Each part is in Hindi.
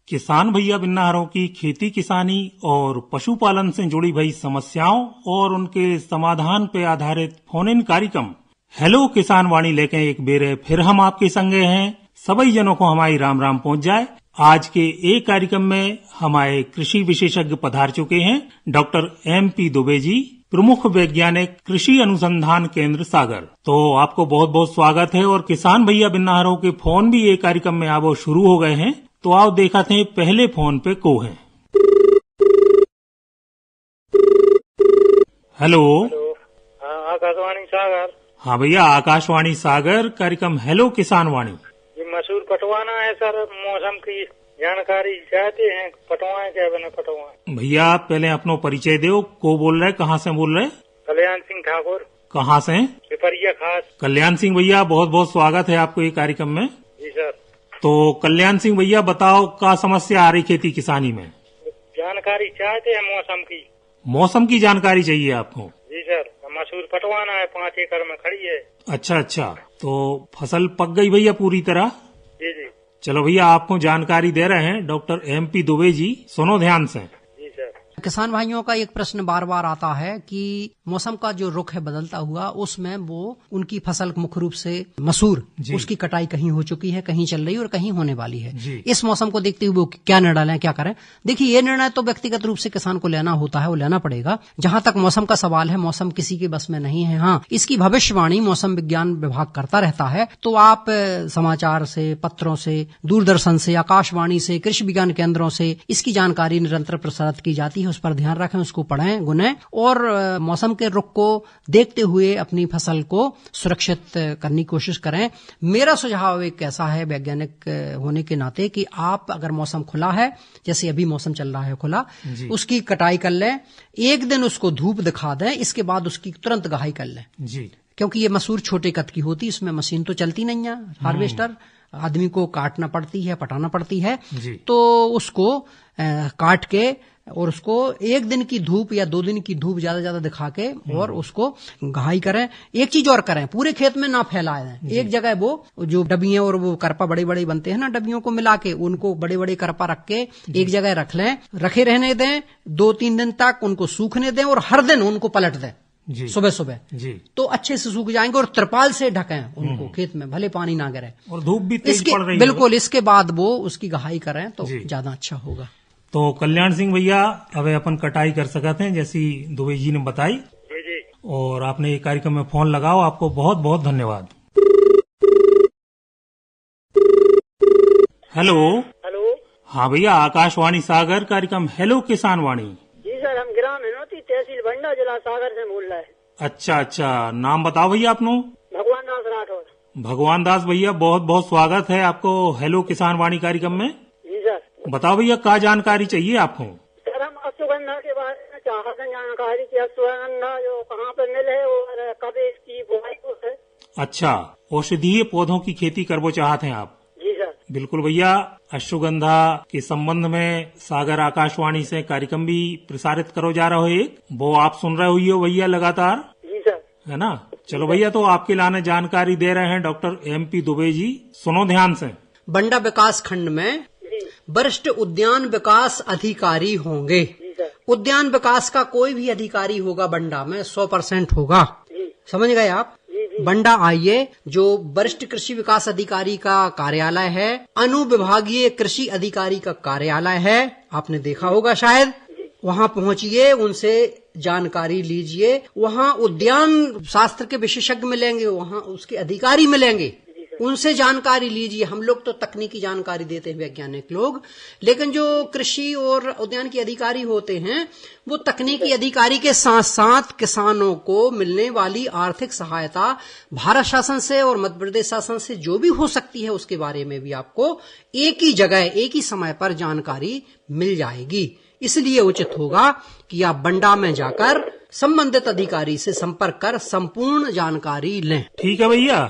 किसान भैया बिन्नाहरों की खेती किसानी और पशुपालन से जुड़ी भई समस्याओं और उनके समाधान पे आधारित फोन इन कार्यक्रम हेलो किसान वाणी लेके एक बेर फिर हम आपके संगे हैं। सभी जनों को हमारी राम राम पहुंच जाए। आज के एक कार्यक्रम में हमारे कृषि विशेषज्ञ पधार चुके हैं डॉक्टर MP दुबे जी, प्रमुख वैज्ञानिक कृषि अनुसंधान केंद्र सागर। तो आपको बहुत बहुत स्वागत है। और किसान भैया बिन्नाहरों के फोन भी एक कार्यक्रम में आवो शुरू हो गए हैं। तो आओ देखा थे पहले फोन पे को है। हेलो। आकाशवाणी सागर। हाँ भैया, आकाशवाणी सागर कार्यक्रम हेलो किसान वाणी। ये मसूर पटवाना है सर, मौसम की जानकारी चाहते हैं। पटवाएं क्या बने पटवाएं? भैया पहले अपनो परिचय दो। को बोल रहे, कहाँ से बोल रहे? कल्याण सिंह ठाकुर। कहाँ से? पिपरिया खास। कल्याण सिंह भैया बहुत बहुत स्वागत है आपको ये कार्यक्रम में। जी सर। तो कल्याण सिंह भैया बताओ, क्या समस्या आ रही खेती किसानी में? जानकारी चाहते हैं मौसम की। मौसम की जानकारी चाहिए आपको? जी सर, मसूर पटवाना है, 5 एकड़ में खड़ी है। अच्छा, तो फसल पक गई भैया पूरी तरह? जी जी। चलो भैया, आपको जानकारी दे रहे हैं डॉक्टर MP दुबे जी, सुनो ध्यान से। जी सर। किसान भाइयों का एक प्रश्न बार बार आता है कि मौसम का जो रुख है बदलता हुआ, उसमें वो उनकी फसल मुख्य रूप से मसूर, उसकी कटाई कहीं हो चुकी है, कहीं चल रही है और कहीं होने वाली है। इस मौसम को देखते हुए वो क्या निर्णय लें, क्या करें? देखिए, ये निर्णय तो व्यक्तिगत रूप से किसान को लेना होता है, वो लेना पड़ेगा। जहां तक मौसम का सवाल है, मौसम किसी के बस में नहीं है। हाँ, इसकी भविष्यवाणी मौसम विज्ञान विभाग करता रहता है। तो आप समाचार से, पत्रों से, दूरदर्शन से, आकाशवाणी से, कृषि विज्ञान केंद्रों से इसकी जानकारी निरंतर प्रसारित की जाती है। उस पर ध्यान रखें, उसको पढ़ें, गुनें और मौसम के रुख को देखते हुए अपनी फसल को सुरक्षित करने की कोशिश करें। मेरा सुझाव एक ऐसा है वैज्ञानिक होने के नाते कि आप अगर मौसम खुला है, जैसे अभी मौसम चल रहा है खुला, उसकी कटाई कर लें। एक दिन उसको धूप दिखा दें, इसके बाद उसकी तुरंत गहाई कर लें जी। क्योंकि ये मसूर छोटे कद की होती है, इसमें मशीन तो चलती नहीं है, हार्वेस्टर आदमी को काटना पड़ती है, पटाना पड़ती है। तो उसको काट के और उसको 1 दिन की धूप या 2 दिन की धूप ज्यादा दिखा के और उसको घाई करें। एक चीज और करें, पूरे खेत में ना फैलाएं। एक जगह वो जो डबियां और वो करपा बड़े बड़े बनते हैं ना, डबियों को मिला के उनको बड़े बड़े करपा रख के एक जगह रख लें, रखे रहने दें 2-3 दिन तक, उनको सूखने दें और हर दिन उनको पलट दें सुबह सुबह। तो अच्छे से सूख जाएंगे। और त्रिपाल से ढकें उनको खेत में, भले पानी ना गिरे और धूप भी तेज पड़ रही है। बिल्कुल, इसके बाद वो उसकी घाई करें तो ज्यादा अच्छा होगा। तो कल्याण सिंह भैया, अब अपन कटाई कर सकते हैं जैसी दुबे जी ने बताई। जी। और आपने ये कार्यक्रम में फोन लगाओ, आपको बहुत बहुत धन्यवाद। हेलो। हाँ भैया, आकाशवाणी सागर कार्यक्रम हेलो किसान वाणी। जी सर, हम ग्राम हिनौती, तहसील बंडा, जिला सागर से बोल रहे हैं। अच्छा, नाम बताओ भैया अपनो। भगवान दास राठौर। भगवान दास भैया, बहुत बहुत स्वागत है आपको हेलो किसान वाणी कार्यक्रम में। जी सर। बताओ भैया, क्या जानकारी चाहिए आपको? सर, हम अश्वगंधा के बारे में चाहते हैं जानकारी कि अश्वगंधा जो कहाँ पर मिले और कब इसकी बुआई को है। अच्छा, औषधीय पौधों की खेती करना चाहते हैं आप? जी सर। बिल्कुल भैया, अश्वगंधा के संबंध में सागर आकाशवाणी से कार्यक्रम भी प्रसारित करो जा रहा है, वो आप सुन रहे हुई हो भैया लगातार। जी सर। है ना? चलो भैया, तो आपके लाने जानकारी दे रहे हैं डॉक्टर MP दुबे जी, सुनो ध्यान से। बंडा विकास खंड में वरिष्ठ उद्यान विकास अधिकारी होंगे। उद्यान विकास का कोई भी अधिकारी होगा बंडा में 100% होगा। समझ गए आप? बंडा आइए, जो वरिष्ठ कृषि विकास अधिकारी का कार्यालय है, अनुविभागीय कृषि अधिकारी का कार्यालय है, आपने देखा होगा शायद। वहाँ पहुँचिए, उनसे जानकारी लीजिए। वहाँ उद्यान शास्त्र के विशेषज्ञ मिलेंगे, वहाँ उसके अधिकारी मिलेंगे, उनसे जानकारी लीजिए। हम लोग तो तकनीकी जानकारी देते हैं, वैज्ञानिक लोग, लेकिन जो कृषि और उद्यान के अधिकारी होते हैं, वो तकनीकी अधिकारी के साथ साथ किसानों को मिलने वाली आर्थिक सहायता भारत शासन से और मध्य प्रदेश शासन से जो भी हो सकती है, उसके बारे में भी आपको एक ही जगह, एक ही समय पर जानकारी मिल जाएगी। इसलिए उचित होगा कि आप बंडा में जाकर संबंधित अधिकारी से संपर्क कर संपूर्ण जानकारी लें। ठीक है भैया।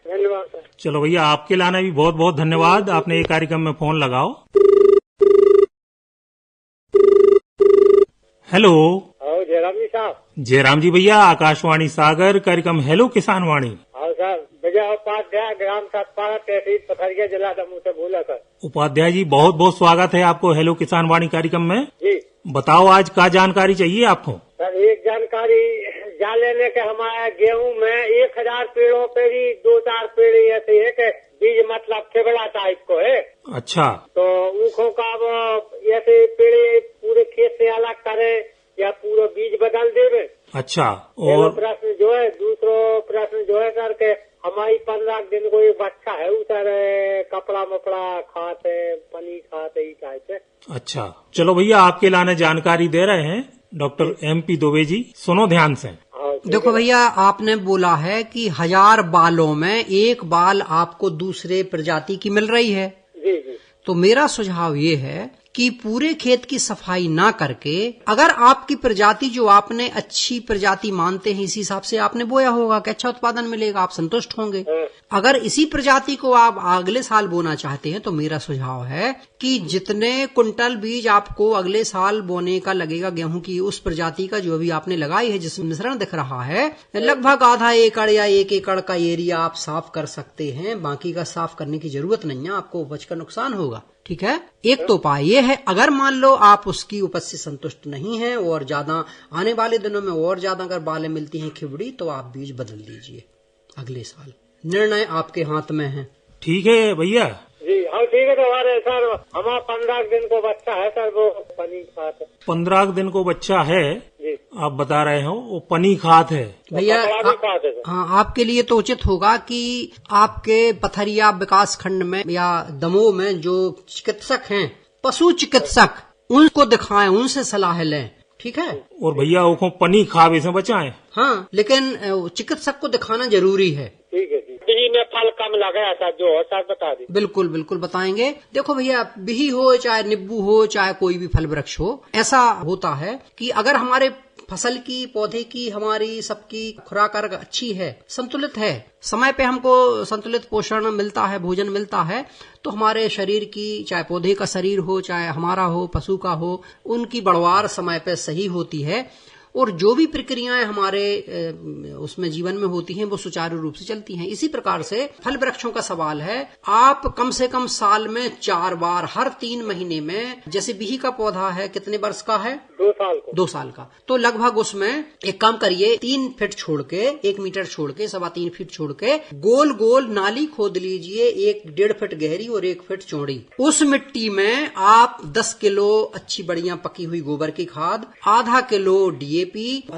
धन्यवाद सर। चलो भैया, आपके लाने भी बहुत बहुत धन्यवाद, आपने ये कार्यक्रम में फोन लगाओ। हेलो। जयराम जी साहब। जयराम जी भैया, आकाशवाणी सागर कार्यक्रम हेलो किसान वाणी। हाँ सर, विजय उपाध्याय, ग्राम सतपाड़ा, तहसील पथरिया, जिला दमोह से बोला सर। उपाध्याय जी, बहुत बहुत स्वागत है आपको हेलो किसान वाणी कार्यक्रम में। जी बताओ आज क्या जानकारी चाहिए आपको? सर, एक जानकारी जान लेने के हमारे गेहूं में 1000 पेड़ों पे भी 2-4 पेड़ ऐसे है कि बीज मतलब फेबड़ा टाइप को है। अच्छा, तो ऊखों का अब ऐसे पेड़ पूरे खेत से अलग करे या पूरा बीज बदल देवे? अच्छा। और और प्रश्न जो है, दूसरो प्रश्न जो है सर के हमारी 15 दिन को ये बच्चा है सर, कपड़ा मपड़ा खाते, पनीर खाते ही टाइप से। अच्छा, चलो भैया आपके लाने जानकारी दे रहे हैं डॉक्टर MP दुबे जी, सुनो ध्यान से। देखो भैया, आपने बोला है कि 1000 बालों में एक बाल आपको दूसरे प्रजाति की मिल रही है। जी जी। तो मेरा सुझाव ये है कि पूरे खेत की सफाई ना करके, अगर आपकी प्रजाति जो आपने अच्छी प्रजाति मानते हैं, इसी हिसाब से आपने बोया होगा कि अच्छा उत्पादन मिलेगा, आप संतुष्ट होंगे। अगर इसी प्रजाति को आप अगले साल बोना चाहते हैं तो मेरा सुझाव है कि जितने कुंटल बीज आपको अगले साल बोने का लगेगा गेहूं की, उस प्रजाति का जो अभी आपने लगाई है, जिसमें मिश्रण दिख रहा है, लगभग आधा एकड़ या 1 एकड़ का एरिया आप साफ कर सकते हैं। बाकी का साफ करने की जरूरत नहीं है, आपको उपज का नुकसान होगा। ठीक है, एक तो उपाय ये है। अगर मान लो आप उसकी उपज से संतुष्ट नहीं हैं और ज्यादा आने वाले दिनों में और ज्यादा अगर बालें मिलती हैं खिबड़ी, तो आप बीज बदल दीजिए अगले साल। निर्णय आपके हाथ में है। ठीक है भैया जी हाँ, ठीक है। तो हमारे सर हमारा 15 दिन को बच्चा है सर, वो पनीर खाते। 15 दिन को बच्चा है जी। आप बता रहे हो, वो पनी खात है भैया। खाते सर। हाँ, आपके लिए तो उचित होगा कि आपके पथरिया विकास खंड में या दमोह में जो चिकित्सक हैं, पशु चिकित्सक, उनको दिखाएं, उनसे सलाह लें। ठीक है। और भैया वो पनी खावे से बचाएं। हाँ, लेकिन चिकित्सक को दिखाना जरूरी है। ठीक है। बिही में फल कम लगे ऐसा जो हो सर बता दी। बिल्कुल बिल्कुल बताएंगे। देखो भैया, बिही हो चाहे नींबू हो चाहे कोई भी फल वृक्ष हो, ऐसा होता है कि अगर हमारे फसल की, पौधे की, हमारी सबकी खुराक अच्छी है, संतुलित है, समय पे हमको संतुलित पोषण मिलता है, भोजन मिलता है, तो हमारे शरीर की, चाहे पौधे का शरीर हो चाहे हमारा हो, पशु का हो, उनकी बढ़वार समय पे सही होती है और जो भी प्रक्रियाएं हमारे उसमें जीवन में होती हैं वो सुचारू रूप से चलती हैं। इसी प्रकार से फल वृक्षों का सवाल है, आप कम से कम साल में 4 बार, हर 3 महीने में, जैसे बिही का पौधा है कितने वर्ष का है? 2 साल को। 2 साल का। तो लगभग उसमें एक काम करिए, 3 फीट छोड़ के, 1 मीटर छोड़ के, 3.25 फीट छोड़ के गोल गोल नाली खोद लीजिए, 1.5 फीट गहरी और 1 फीट चौड़ी। उस मिट्टी में आप 10 किलो अच्छी बढ़िया पकी हुई गोबर की खाद, आधा किलो DAP,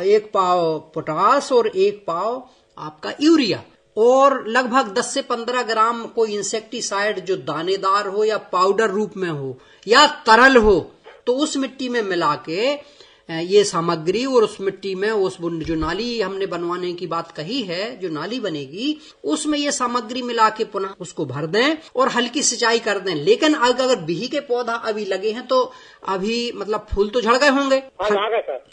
1 पाव पोटास और 1 पाव आपका यूरिया, और लगभग 10 से 15 ग्राम कोई इंसेक्टिसाइड जो दानेदार हो या पाउडर रूप में हो या तरल हो, तो उस मिट्टी में मिला के ये सामग्री, और उस मिट्टी में उस जो नाली हमने बनवाने की बात कही है, जो नाली बनेगी उसमें ये सामग्री मिला के पुनः उसको भर दें और हल्की सिंचाई कर दें। लेकिन अगर बिही के पौधा अभी लगे हैं तो अभी मतलब फूल तो झड़ गए होंगे,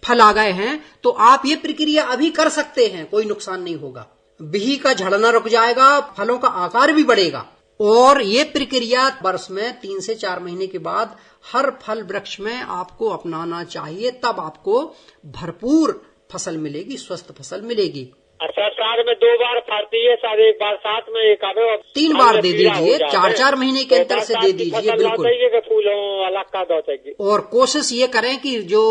फल आ गए हैं, तो आप ये प्रक्रिया अभी कर सकते हैं, कोई नुकसान नहीं होगा। बिही का झड़ना रुक जाएगा, फलों का आकार भी बढ़ेगा, और ये प्रक्रिया वर्ष में 3 से 4 महीने के बाद हर फल वृक्ष में आपको अपनाना चाहिए, तब आपको भरपूर फसल मिलेगी, स्वस्थ फसल मिलेगी। अच्छा, साल में 2 बार फलती है सर, एक बार साथ में, एक 3 बार दे दीजिए, 4-4 महीने के अंतर से दे दीजिए। बिल्कुल। फूल अलग का दो चाहिए। और कोशिश ये करें कि जो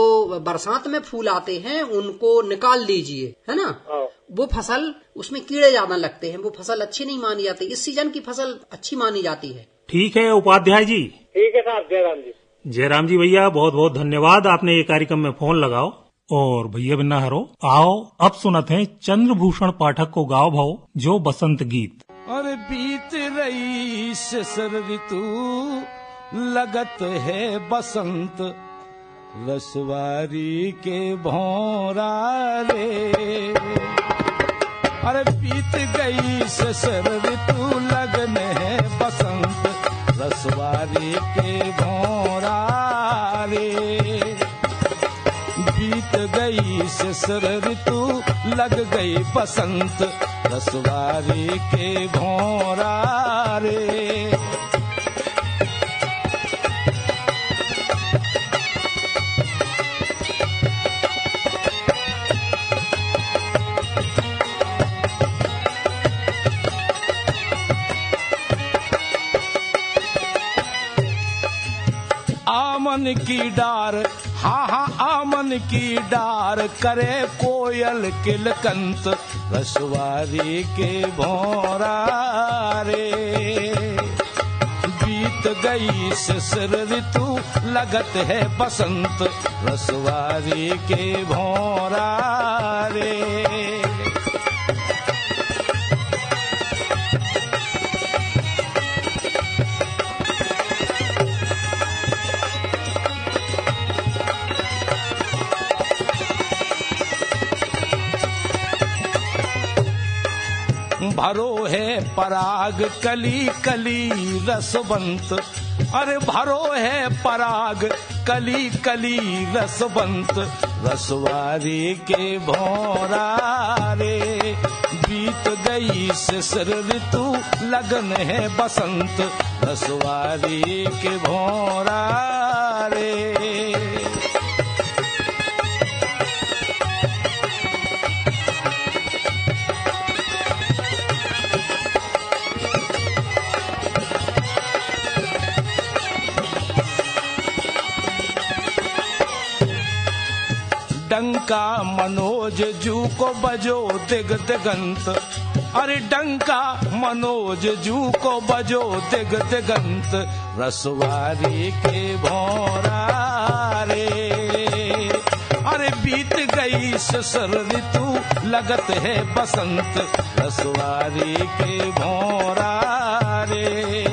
बरसात में फूल आते हैं उनको निकाल दीजिए, है ना। वो फसल, उसमें कीड़े ज्यादा लगते हैं, वो फसल अच्छी नहीं मानी जाती। इस सीजन की फसल अच्छी मानी जाती है। ठीक है उपाध्याय जी। ठीक है साहब। जयराम जी। जयराम जी भैया, बहुत बहुत धन्यवाद, आपने ये कार्यक्रम में फोन लगाओ। और भैया बिन्ना हरो, आओ अब सुनते हैं चंद्रभूषण पाठक को गाओ भाव जो बसंत गीत। और बीत रही शर ऋतु लगत है बसंत, रसवारी के भौरा रे। अरे बीत गई शर ऋतु लगने है बसंत, रसवारी के भौरा रे। बीत गई शर ऋतु लग गई बसंत, रसवारी के भौरा रे। आमन की डार, हाँ हाँ आमन की डार करे कोयल किलकंत, रसवारी के भौरा रे। बीत गई शिशिर ऋतु लगत है बसंत, रसवारी के भौरा रे। भरो है पराग कली कली रसवंत, अरे भरो है पराग कली कली रसवंत, रसवारी के भौरा रे। बीत गई शिशिर ऋतु लगन है बसंत, रसवारी के भौरा रे। डंका मनोज जू को बजो दिग दिगंत, अरे डंका मनोज जू को बजो दिग दिगंत, रसवारी के भौरा रे। अरे बीत गई शिशिर ऋतु लगत है बसंत, रसवारी के भौरा रे।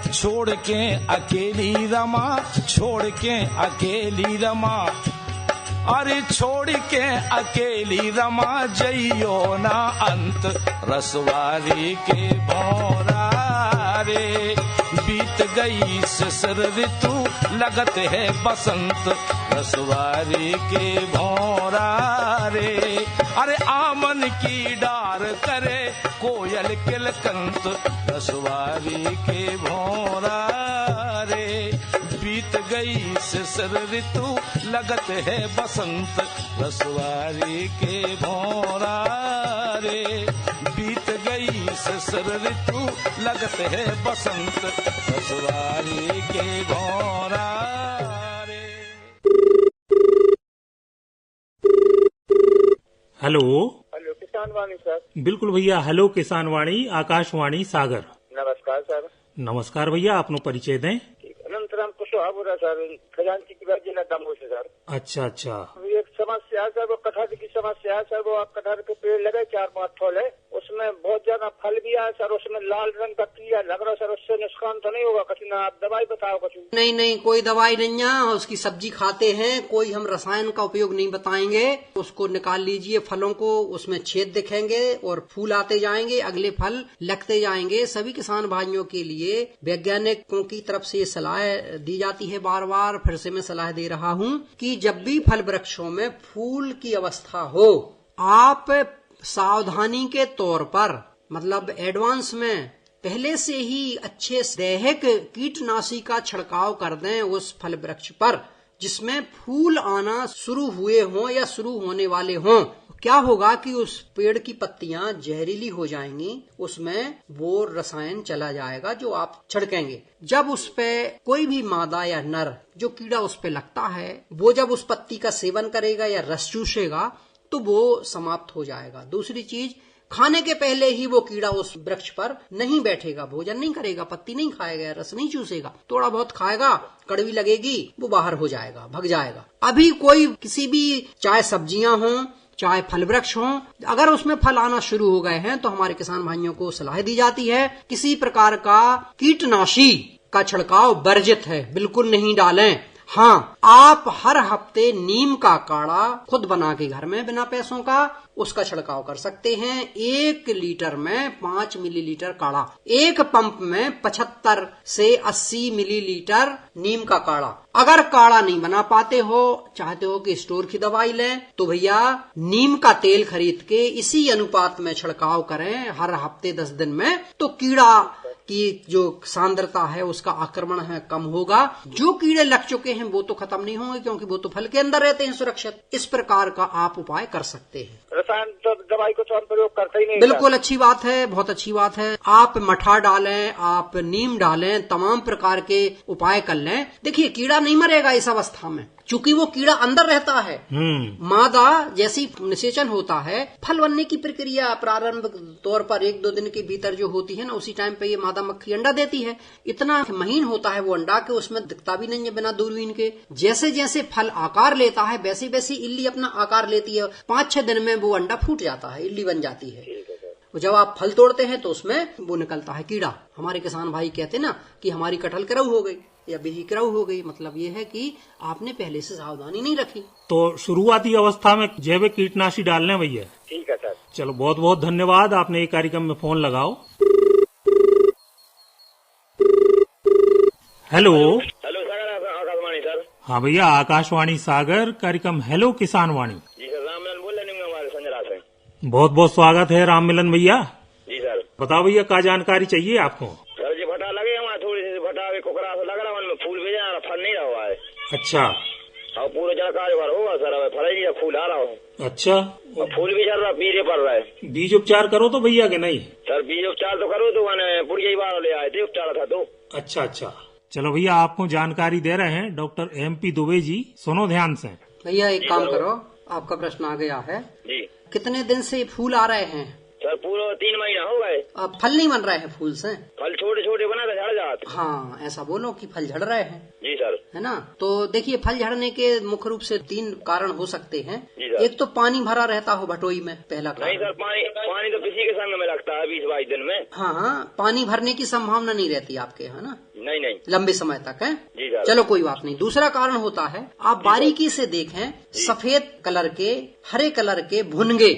छोड़ के अकेली रमा, छोड़ के अकेली रमा, अरे छोड़ के अकेली रमा जइयो ना अंत, रसवारी के भौरा रे। बीत गई शिशिर ऋतु लगत है बसंत, रसवारी के भौरा रे। अरे आमन की डार करे कोयल किलकंत, रसवारी के भौरा रे। बीत गई शिशिर ऋतु लगत है बसंत, रसवारी के भौरा रे। बीत गई शिशिर ऋतु लगत है बसंत, रसवारी के भौरा रे। हेलो हेलो किसान वाणी सर। बिल्कुल भैया, हेलो किसान वाणी आकाशवाणी सागर। नमस्कार सर। नमस्कार भैया, अपनो परिचय दें। अनंतराम कुशवाहा बोल रहा सर, खजांची की बात जिला दमोह से सर। अच्छा अच्छा। एक समस्या है सर, वो कटहल की समस्या है सर। वो आप कटहल के पेड़ लगे 4-5 ठोले, उसमें बहुत ज्यादा फल भी आया सर, उसमें लाल रंग का कीड़ा लग रहा सर। उससे नुकसान तो नहीं होगा कुछ ना? आप दवाई बताओ कुछ। नहीं नहीं, कोई दवाई नहीं है। उसकी सब्जी खाते हैं, कोई हम रसायन का उपयोग नहीं बताएंगे। उसको निकाल लीजिए फलों को, उसमें छेद दिखेंगे और फूल आते जाएंगे, अगले फल लगते जाएंगे। सभी किसान भाइयों के लिए वैज्ञानिकों की तरफ से ये सलाह दी जाती है। बार बार फिर से मैं सलाह दे रहा हूँ कि जब भी फल वृक्षों में फूल की अवस्था हो, आप सावधानी के तौर पर, मतलब एडवांस में पहले से ही अच्छे दैहिक कीटनाशी का छिड़काव कर दें उस फल वृक्ष पर जिसमें फूल आना शुरू हुए हों या शुरू होने वाले हों। क्या होगा कि उस पेड़ की पत्तियां जहरीली हो जाएंगी, उसमें वो रसायन चला जाएगा जो आप छिड़केंगे। जब उस पे कोई भी मादा या नर जो कीड़ा उस पे लगता है, वो जब उस पत्ती का सेवन करेगा या रस चूसेगा तो वो समाप्त हो जाएगा। दूसरी चीज, खाने के पहले ही वो कीड़ा उस वृक्ष पर नहीं बैठेगा, भोजन नहीं करेगा, पत्ती नहीं खाएगा, रस नहीं चूसेगा, थोड़ा बहुत खाएगा, कड़वी लगेगी, वो बाहर हो जाएगा, भग जाएगा। अभी कोई किसी भी, चाहे सब्जियां हों चाहे फल वृक्ष हों, अगर उसमें फल आना शुरू हो गए हैं तो हमारे किसान भाइयों को सलाह दी जाती है किसी प्रकार का कीटनाशी का छिड़काव वर्जित है, बिल्कुल नहीं डालें। हाँ, आप हर हफ्ते नीम का काढ़ा खुद बना के घर में बिना पैसों का उसका छिड़काव कर सकते हैं। 1 लीटर में 5 मिलीलीटर काढ़ा, एक पंप में 75 से 80 मिलीलीटर नीम का काढ़ा। अगर काढ़ा नहीं बना पाते हो, चाहते हो कि स्टोर की दवाई लें, तो भैया नीम का तेल खरीद के इसी अनुपात में छिड़काव करें हर हफ्ते 10 दिन में, तो कीड़ा कि जो सांद्रता है उसका आक्रमण है कम होगा। जो कीड़े लग चुके हैं वो तो खत्म नहीं होंगे क्योंकि वो तो फल के अंदर रहते हैं सुरक्षित। इस प्रकार का आप उपाय कर सकते हैं। रसायन तो दवाई को तो हम प्रयोग करते ही नहीं। बिल्कुल अच्छी बात है, बहुत अच्छी बात है। आप मठा डालें, आप नीम डालें, तमाम प्रकार के उपाय कर लें। देखिए कीड़ा नहीं मरेगा इस अवस्था में, चूंकि वो कीड़ा अंदर रहता है। मादा जैसी निषेचन होता है, फल बनने की प्रक्रिया प्रारंभिक तौर पर 1-2 दिन के भीतर जो होती है ना, उसी टाइम पे ये मादा मक्खी अंडा देती है। इतना महीन होता है वो अंडा के उसमें दिखता भी नहीं है बिना दूरबीन के। जैसे जैसे फल आकार लेता है वैसे वैसे इल्ली अपना आकार लेती है। 5-6 दिन में वो अंडा फूट जाता है, इल्ली बन जाती है। जब आप फल तोड़ते हैं तो उसमें वो निकलता है कीड़ा। हमारे किसान भाई कहते ना कि हमारी कटहल करऊ हो गई या बिही करऊ हो गई, मतलब ये है कि आपने पहले से सावधानी नहीं रखी। तो शुरुआती अवस्था में जैविक कीटनाशी डालने भैया। ठीक है सर। चलो बहुत बहुत धन्यवाद, आपने एक कार्यक्रम में फोन लगाओ। Hello. Hello sir, Akashvani sir. हाँ भैया, आकाशवाणी सागर, कार्यक्रम हेलो किसान वाणी। जी सर, राममिलन बोल रहे हैं हमारे संजरा से। बहुत बहुत स्वागत है राममिलन भैया। जी सर। बताओ भैया, क्या जानकारी चाहिए आपको? सर जी भटा लगे हमारे, थोड़ी सी भटा कुकरा से लग रहा है, फूल भी जा फल नहीं रहा है। अच्छा। और पूरा जल कार्य होगा सर, अब फल ही नहीं, फूल आ रहा हो। अच्छा। और फूल भी चल रहा, बीजे पड़ रहा है। बीज उपचार करो तो भैया के नहीं? सर बीज उपचार तो करो तो मैंने पुड़िया ही बार ले आए थे, उपचार था तो। अच्छा अच्छा, चलो भैया आपको जानकारी दे रहे हैं डॉक्टर MP दुबे जी, सुनो ध्यान से। भैया एक काम करो, आपका प्रश्न आ गया है जी। कितने दिन से फूल आ रहे हैं? सर पूरा 3 महीना हो गए। अब फल नहीं बन रहे हैं फूल से? फल छोटे छोटे बना था, झड़ जाते। हाँ, ऐसा बोलो कि फल झड़ रहे हैं। जी सर। है ना? तो देखिए, फल झड़ने के मुख्य रूप से 3 कारण हो सकते हैं। एक तो पानी भरा रहता हो भटोई में, पहला कारण। नहीं सर, पानी तो किसी के संग में लगता है 20-22 दिन में। हाँ, पानी भरने की संभावना नहीं रहती आपके, है ना? नहीं, लंबे समय तक है। जी सर। चलो कोई बात नहीं। दूसरा कारण होता है, आप बारीकी से देखें, सफेद कलर के, हरे कलर के भुनगे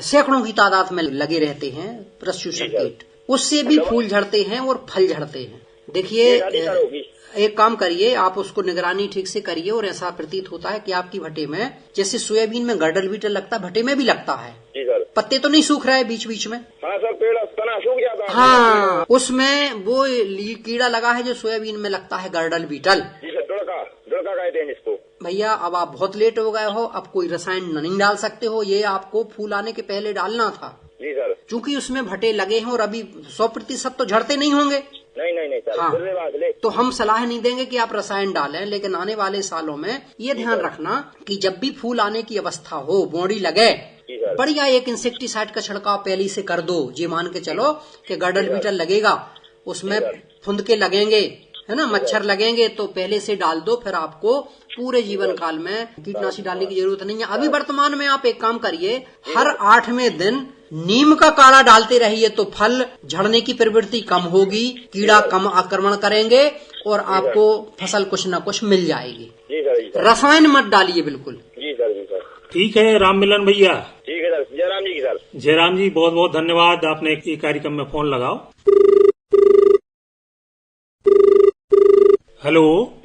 सैकड़ों की तादाद में लगे रहते हैं, प्रसूषक कीट, उससे भी फूल झड़ते हैं और फल झड़ते हैं। देखिए, एक काम करिए, आप उसको निगरानी ठीक से करिए और ऐसा प्रतीत होता है कि आपकी भट्टे में, जैसे सोयाबीन में गर्डल बीटल लगता है, भट्टे में भी लगता है। जी सर। पत्ते तो नहीं सूख रहे बीच बीच में? हाँ सर, पेड़ तना सूख जाता है। हाँ, उसमें वो कीड़ा लगा है जो सोयाबीन में लगता है, गर्डल बीटल। जी सर, डुड़का कहते हैं इसको। भैया अब आप बहुत लेट हो गए हो, अब कोई रसायन नहीं डाल सकते हो, ये आपको फूल आने के पहले डालना था। जी सर। चूंकि उसमें भटे लगे हैं और अभी 100% तो झड़ते नहीं होंगे। नहीं सर। हाँ, तो हम सलाह नहीं देंगे कि आप रसायन डालें, लेकिन आने वाले सालों में ये ध्यान रखना कि जब भी फूल आने की अवस्था हो, बॉडी लगे, बढ़िया एक इंसेक्टिसाइड का छिड़काव पहले से कर दो। ये मान के चलो कि गर्डल बीटल लगेगा, उसमें फुंदके लगेंगे, है ना, मच्छर लगेंगे, तो पहले से डाल दो। फिर आपको पूरे जीवन काल में कीटनाशी डालने की जरूरत नहीं है। अभी वर्तमान में आप एक काम करिए, हर 8वें दिन नीम का काढ़ा डालते रहिए, तो फल झड़ने की प्रवृत्ति कम होगी, कीड़ा कम आक्रमण करेंगे और आपको फसल कुछ न कुछ मिल जाएगी। रसायन मत डालिए बिल्कुल। जी सर, जी सर। ठीक है राममिलन भैया। ठीक है सर। जयराम जी की सर। जयराम जी, बहुत बहुत धन्यवाद, आपने एक कार्यक्रम में फोन लगाओ। हेलो।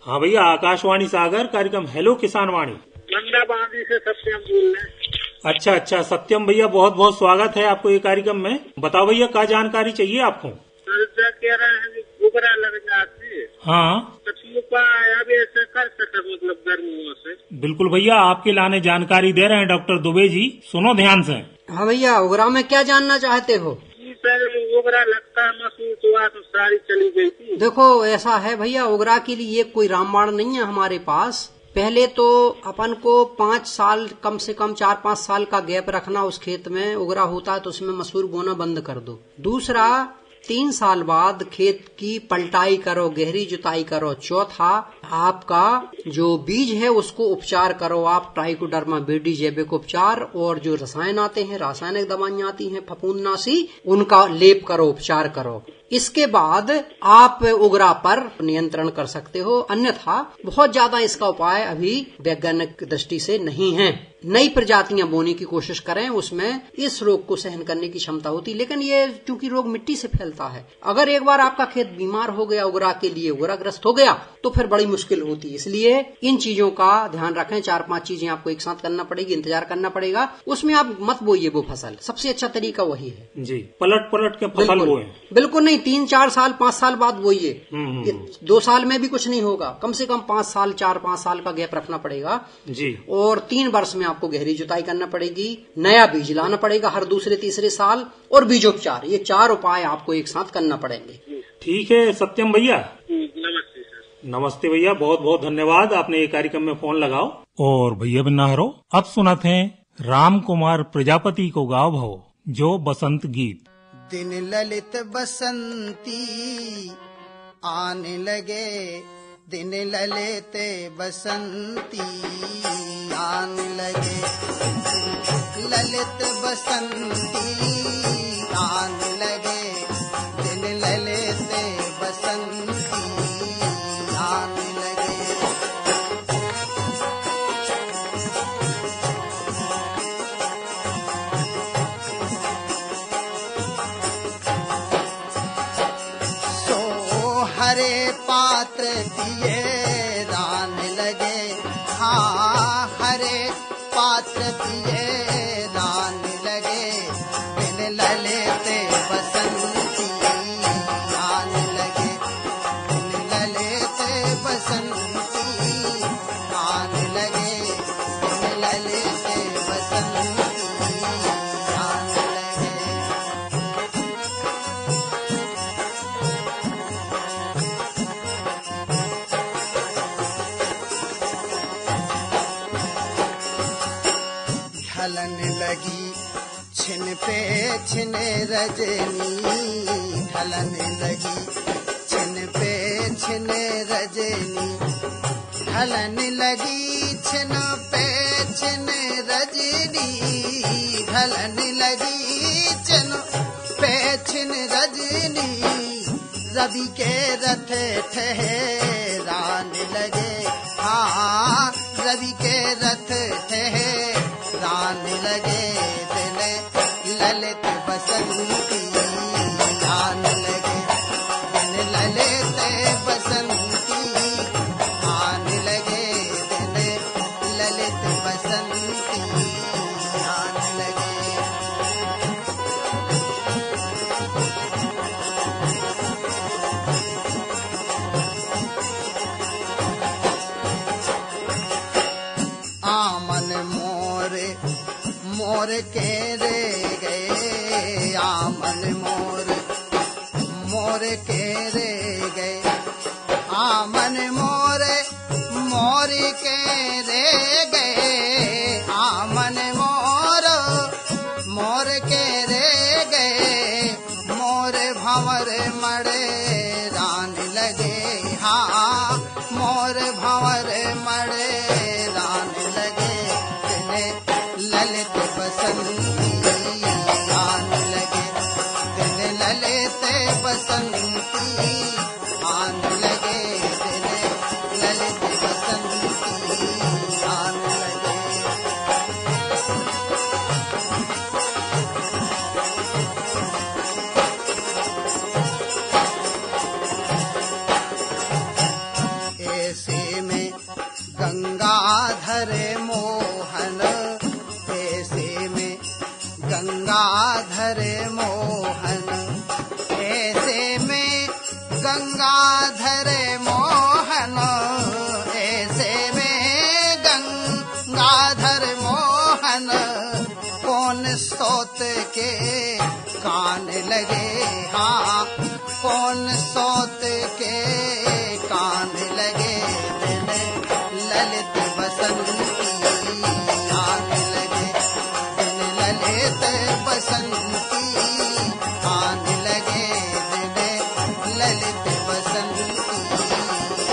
हाँ भैया, आकाशवाणी सागर, कार्यक्रम हेलो किसान वाणी। मंदाबादी से सत्यम बोल रहे हैं। अच्छा, सत्यम भैया, बहुत बहुत स्वागत है आपको ये कार्यक्रम में। बताओ भैया, क्या जानकारी चाहिए आपको? कह रहे हैं गोबरा लग जाती है। हाँ, अभी ऐसे कर सकते, मतलब गर्मियों से। बिल्कुल भैया, आपके लाने जानकारी दे रहे हैं डॉक्टर दुबे जी, सुनो ध्यान से। हाँ भैया, उगरा में क्या जानना चाहते हो? उगरा लगता है, मसूर तो सारी चली गई थी। देखो ऐसा है भैया, उगरा के लिए कोई रामबाण नहीं है हमारे पास। पहले तो अपन को 5 साल, कम से कम 4-5 साल का गैप रखना उस खेत में। उगरा होता है तो उसमें मसूर बोना बंद कर दो। दूसरा, 3 साल बाद खेत की पलटाई करो, गहरी जुताई करो। चौथा, आपका जो बीज है उसको उपचार करो आप, ट्राइकोडर्मा बेडी जैविक उपचार, और जो रसायन आते हैं, रासायनिक दवाइयां आती हैं फफूंदनाशी, उनका लेप करो, उपचार करो। इसके बाद आप उगरा पर नियंत्रण कर सकते हो। अन्यथा बहुत ज्यादा इसका उपाय अभी वैज्ञानिक दृष्टि से नहीं है। नई प्रजातियां बोने की कोशिश करें, उसमें इस रोग को सहन करने की क्षमता होती। लेकिन ये क्योंकि रोग मिट्टी से फैलता है, अगर एक बार आपका खेत बीमार हो गया, उगरा के लिए उगराग्रस्त हो गया, तो फिर बड़ी मुश्किल होती है। इसलिए इन चीजों का ध्यान रखें। 4-5 चीजें आपको एक साथ करना पड़ेगी, इंतजार करना पड़ेगा। उसमें आप मत बोइए वो फसल, सबसे अच्छा तरीका वही है जी। पलट के फसल बोएं। बिल्कुल नहीं, 3-4 साल 5 साल बाद बोइए। 2 साल में भी कुछ नहीं होगा, कम से कम 5 साल 4-5 साल का गैप रखना पड़ेगा जी। और 3 वर्ष में आपको गहरी जुताई करना पड़ेगी, नया बीज लाना पड़ेगा हर दूसरे तीसरे साल, और बीजोपचार। ये 4 उपाय आपको एक साथ करना पड़ेंगे। ठीक है सत्यम भैया। नमस्ते सर। नमस्ते भैया, बहुत बहुत धन्यवाद, आपने ये कार्यक्रम में फोन लगाओ। और भैया बिन्नाहरो, अब सुनते हैं राम कुमार प्रजापति को गाओ भो जो बसंत गीत। दिन ललित बसंती आने लगे, दिन ललित बसंती आने लगे, ललित बसंती आने लगे, दिन ललित बसंती आने लगे। सो हरे पात्र दिए रान लगे, हाँ हरे पात्र दिए रान लगे, दिन ललित बसंती आन लगे, दिन ललित बसंती आन लगे, दिन ललित बसंती आन लगे। ढलन लगी छिन पे छिन रजनी, ढलन लगी छिन पे छिन रजनी, ढलन लगी छिन पे छिन रजनी, ढलन लगी छिन पे छिन रजनी, रवि के रथ ठहरान लगे, हाँ रवि के रथ ठहरान लगे, दिन ललित बसंती आन लगे, दिन ललित बसंती आन लगे, दिन ललित बसंती आन लगे। आमन मोर मोर के रे गए, आमन मोर मोर के रे गए, आमन मोर मोर के रे गए, आमन मोर मोर के रे गए, मोर भंवर मड़े रान लगे, हाँ मोर भंवर मड़े रान लगे, दिन ललित बसंती आन लगे, दिन ललित बसंती आन लगे, दिन ललित बसंती आन लगे। ऐसे में गंगाधर मोहन, ऐसे में गंगाधर मोहन, ऐसे में गंगाधर मोहन, ऐसे में गंगाधर मोहन, कौन सोत के कान लगे, हाँ कौन सोत के कान लगे, दिन ललित बसंती आन लगे, दिन ललित बसंती आन लगे, दिन ललित बसंती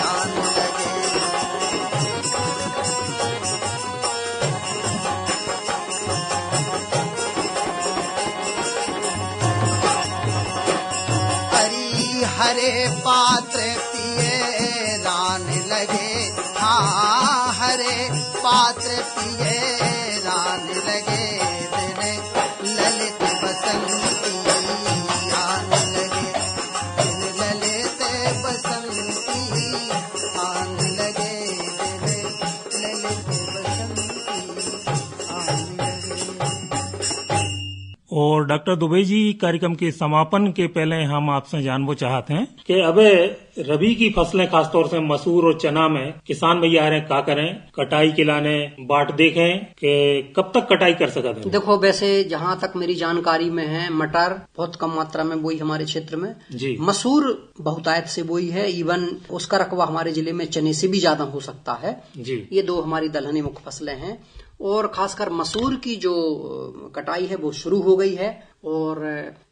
आन लगे। हरी हरे पात्र पिए रान लगे, हाँ हरे पात्र पिए दिने ललित बसंती आन लगे, दिन ललित बसंती आन लगे, दिने ललित बसंती आन लगे। और डॉक्टर दुबे जी, कार्यक्रम के समापन के पहले हम आपसे जानना चाहते हैं कि अबे रबी की फसलें खासतौर से मसूर और चना में किसान भैया आ रहे हैं, क्या करें? कटाई के लाने बाट देखें कि कब तक कटाई कर सकते हैं? देखो, वैसे जहाँ तक मेरी जानकारी में है, मटर बहुत कम मात्रा में बोई हमारे क्षेत्र में जी। मसूर बहुतायत से बोई है, इवन उसका रकबा हमारे जिले में चने से भी ज्यादा हो सकता है जी। ये दो हमारी दलहनी मुख्य फसलें हैं। और खासकर मसूर की जो कटाई है वो शुरू हो गई है। और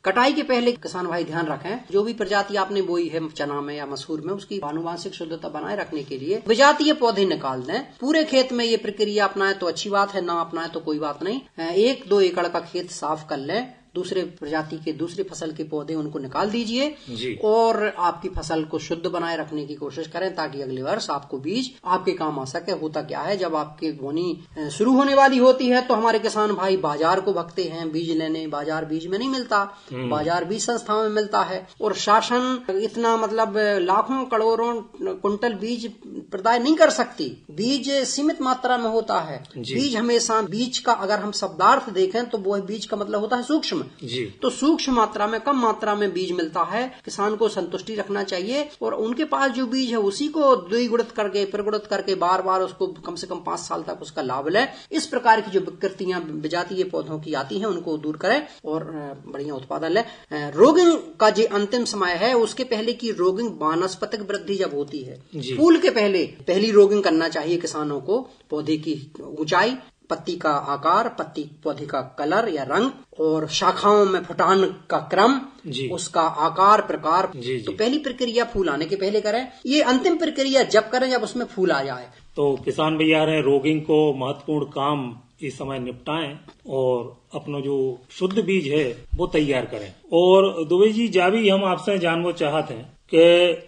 कटाई के पहले किसान भाई ध्यान रखें, जो भी प्रजाति आपने बोई है चना में या मसूर में, उसकी आनुवांशिक शुद्धता बनाए रखने के लिए विजातीय पौधे निकाल दें। पूरे खेत में ये प्रक्रिया अपनाए तो अच्छी बात है, ना अपनाए तो कोई बात नहीं। 1-2 एकड़ का खेत साफ कर लें, दूसरे प्रजाति के दूसरी फसल के पौधे उनको निकाल दीजिए और आपकी फसल को शुद्ध बनाए रखने की कोशिश करें, ताकि अगले वर्ष आपको बीज आपके काम आ सके। होता क्या है, जब आपकी बोनी शुरू होने वाली होती है तो हमारे किसान भाई बाजार को भगते हैं बीज लेने। बाजार बीज में नहीं मिलता, बाजार बीज संस्थाओं में मिलता है। और शासन इतना मतलब लाखों करोड़ों कुंटल बीज प्रदाय नहीं कर सकती। बीज सीमित मात्रा में होता है। बीज हमेशा, बीज का अगर हम शब्दार्थ देखें तो वो बीज का मतलब होता है सूक्ष्म जी। तो सूक्ष्म मात्रा में, कम मात्रा में बीज मिलता है। किसान को संतुष्टि रखना चाहिए और उनके पास जो बीज है उसी को द्विगुणित करके, प्रगुणित करके बार बार उसको कम से कम 5 साल तक उसका लाभ लें। इस प्रकार की जो विकृतियां विजातीय पौधों की आती हैं उनको दूर करें और बढ़िया उत्पादन लें। रोगिंग का जो अंतिम समय है, उसके पहले की रोगिंग वानस्पतिक वृद्धि जब होती है, फूल के पहले पहली रोगिंग करना चाहिए किसानों को। पौधे की ऊंचाई, पत्ती का आकार, पत्ती पौधे का कलर या रंग और शाखाओं में फुटान का क्रम, उसका आकार प्रकार। तो पहली प्रक्रिया फूल आने के पहले करें। ये अंतिम प्रक्रिया जब करें जब उसमें फूल आ जाए। तो किसान भैया रहे रोगिंग को महत्वपूर्ण काम इस समय निपटाएं और अपना जो शुद्ध बीज है वो तैयार करें। और दुबे जी, जा भी हम आपसे जानना चाहते हैं कि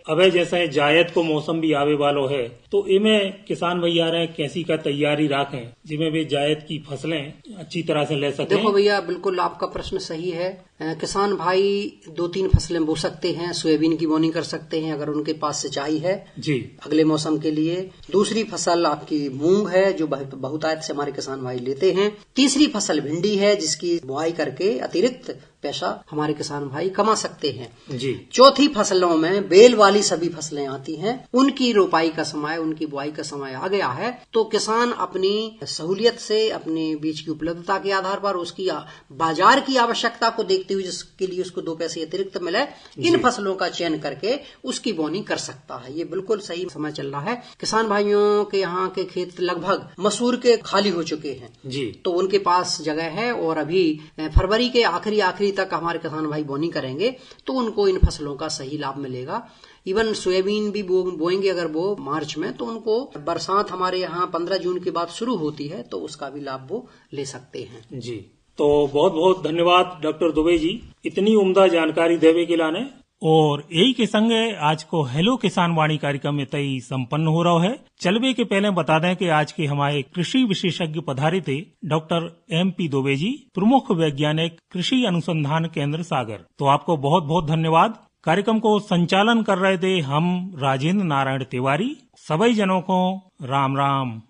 अबे जैसे जायद को मौसम भी आवे वालो है, तो इमें किसान भैया रहे कैसी का तैयारी रखें जिसमें वे जायद की फसलें अच्छी तरह से ले सकें? देखो भैया, बिल्कुल आपका प्रश्न सही है। किसान भाई 2-3 फसलें बो सकते हैं। सोयाबीन की बोनी कर सकते हैं अगर उनके पास सिंचाई है जी अगले मौसम के लिए। दूसरी फसल आपकी मूंग है जो बहुतायत से हमारे किसान भाई लेते हैं। तीसरी फसल भिंडी है जिसकी बुआई करके अतिरिक्त पैसा हमारे किसान भाई कमा सकते हैं जी। चौथी फसलों में बेल वाली सभी फसलें आती हैं, उनकी रोपाई का समय, उनकी बुआई का समय आ गया है। तो किसान अपनी सहूलियत से, अपने बीज की उपलब्धता के आधार पर, उसकी बाजार की आवश्यकता को देखते हुए जिसके लिए उसको 2 पैसे अतिरिक्त मिले, इन फसलों का चयन करके उसकी बोनी कर सकता है। ये बिल्कुल सही समय चल रहा है। किसान भाइयों के यहाँ के खेत लगभग मसूर के खाली हो चुके हैं जी, तो उनके पास जगह है और अभी फरवरी के आखिरी तक हमारे किसान भाई बोनी करेंगे तो उनको इन फसलों का सही लाभ मिलेगा। इवन सोयाबीन भी बोएंगे अगर वो मार्च में, तो उनको बरसात हमारे यहाँ 15 जून के बाद शुरू होती है तो उसका भी लाभ वो ले सकते हैं जी। तो बहुत बहुत धन्यवाद डॉक्टर दुबे जी, इतनी उम्दा जानकारी देवे के लाने। और यही के संगे आज को हेलो किसान वाणी कार्यक्रम इतई संपन्न हो रहा है। चलवे के पहले बता दें कि आज के हमारे कृषि विशेषज्ञ पधारे थे डॉक्टर MP दुबे जी, प्रमुख वैज्ञानिक कृषि अनुसंधान केंद्र सागर। तो आपको बहुत बहुत धन्यवाद। कार्यक्रम को संचालन कर रहे थे हम राजेंद्र नारायण तिवारी। सभी जनों को राम राम।